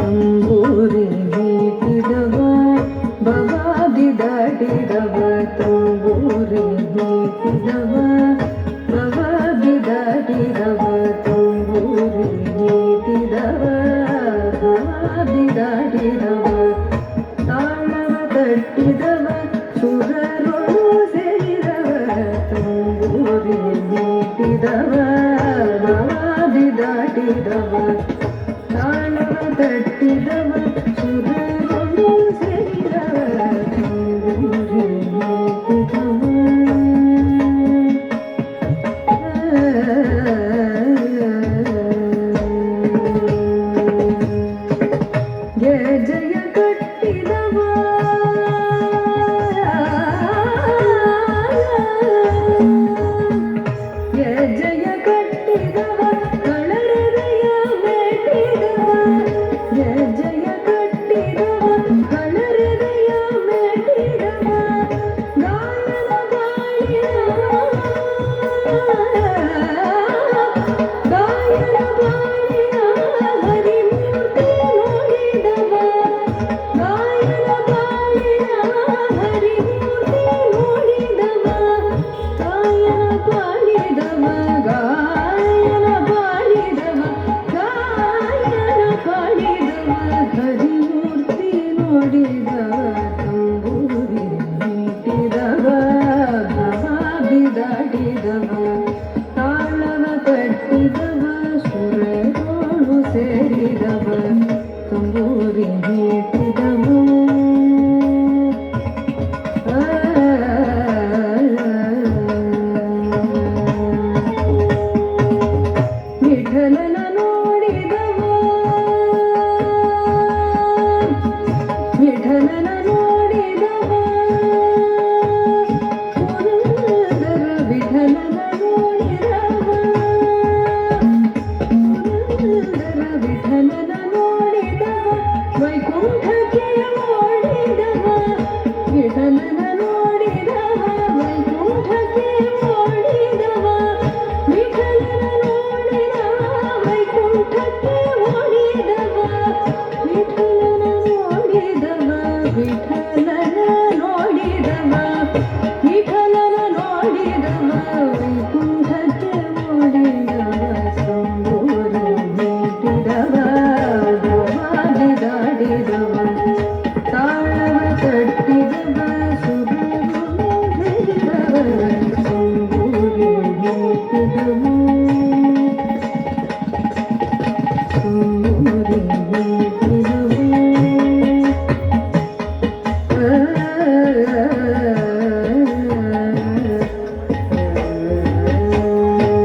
ತಂಬೂರಿ ಮೀಟಿದವ ಭವಾದಿ ದಾಟಿದವ ತಂಬೂರಿ ಮೀಟಿದವ ಭವಾದಿ ದಾಟಿದವ ತಂಬೂರಿ ಮೀಟಿದವ ಭವಾದಿ ದಾಟಿದವ ತಾಳವ ತಟ್ಟಿದವ ಸುರರೊಳು ಸೇರಿದವ ತಂಬೂರಿ ಮೀಟಿದವ ಭವಾದಿ ದಾಟಿದವ ತಾಳವ ತಟ್ಟಿದವ ಸುರರೊಳು ಸೇರಿದವ ತಂಬೂರಿ ಮೀಟಿದವ ಜಯ ಜಯ ಕಟ್ಟಿದವ ಜಯ ಜಯ ಕಟ್ಟಿದವ ಕಳರದಯ ಮೆಟ್ಟಿದವ ಜಯ ಜಯ ಕಟ್ಟಿದವ ಕಳರದಯ ಮೆಟ್ಟಿದವ ಗಾಯನ ಬಾಳಿನ ಗಾಯನ ಬಾಳಿನ ಹರಿಮೂರ್ತಿ ನೋಡಿದವ ಗಾಯನ ಬಾಳಿನ ಹರಿಮೂರ್ತಿ ನೋಡಿದವ ಗಾಯನ ಬಾಳಿದವ ಗಾಯನ ಬಾಳಿದವ ಗಾಯನ ಬಾಳಿದವ ಹರಿಮೂರ್ತಿ ನೋಡಿದವ ತಂಬೂರಿ ಮೀಟಿದವ ಭವಾದಿ ದಾಟಿದವ ತಾಳವ ತಟ್ಟಿದವ ಸುರರೊಳು ಸೇರಿದವ ತಂಬೂರಿ ಮೀಟಿದವ ವಿಠಲನ ನೋಡಿದವ ವಿಠಲನ ನೋಡಿದವ ಪುರಂದರ ವಿಠಲನ ನೋಡಿದವ ಪುರಂದರ ವಿಠಲನ ನೋಡಿದವ ವೈಕುಂಠಕ್ಕೆ ಓಡಿದವ ವಿಠಲನ ನೋಡಿದವ ವೈಕುಂಠಕ್ಕೆ ಓಡಿದವ ವಿಠಲನ ನೋಡಿದವ ವೈಕುಂಠಕ್ಕೆ ಓಡಿದವ ವಿಠಲನ ನೋಡಿದವ ವಿಠಲನ ನೋಡಿದವ ವಿಠಲನ ನೋಡಿದವ ವೈಕುಂಠಕ್ಕೆ ಓಡಿದವ ತಂಬೂರಿ ಮೀಟಿದವ ಭವಾದಿ ದಾಟಿದವ ತಾಳವ ತಟ್ಟಿದವ ಸುರರೊಳು ಸೇರಿದವ ತಂಬೂರಿ ಮೀಟಿದವ ತಂಬೂರಿ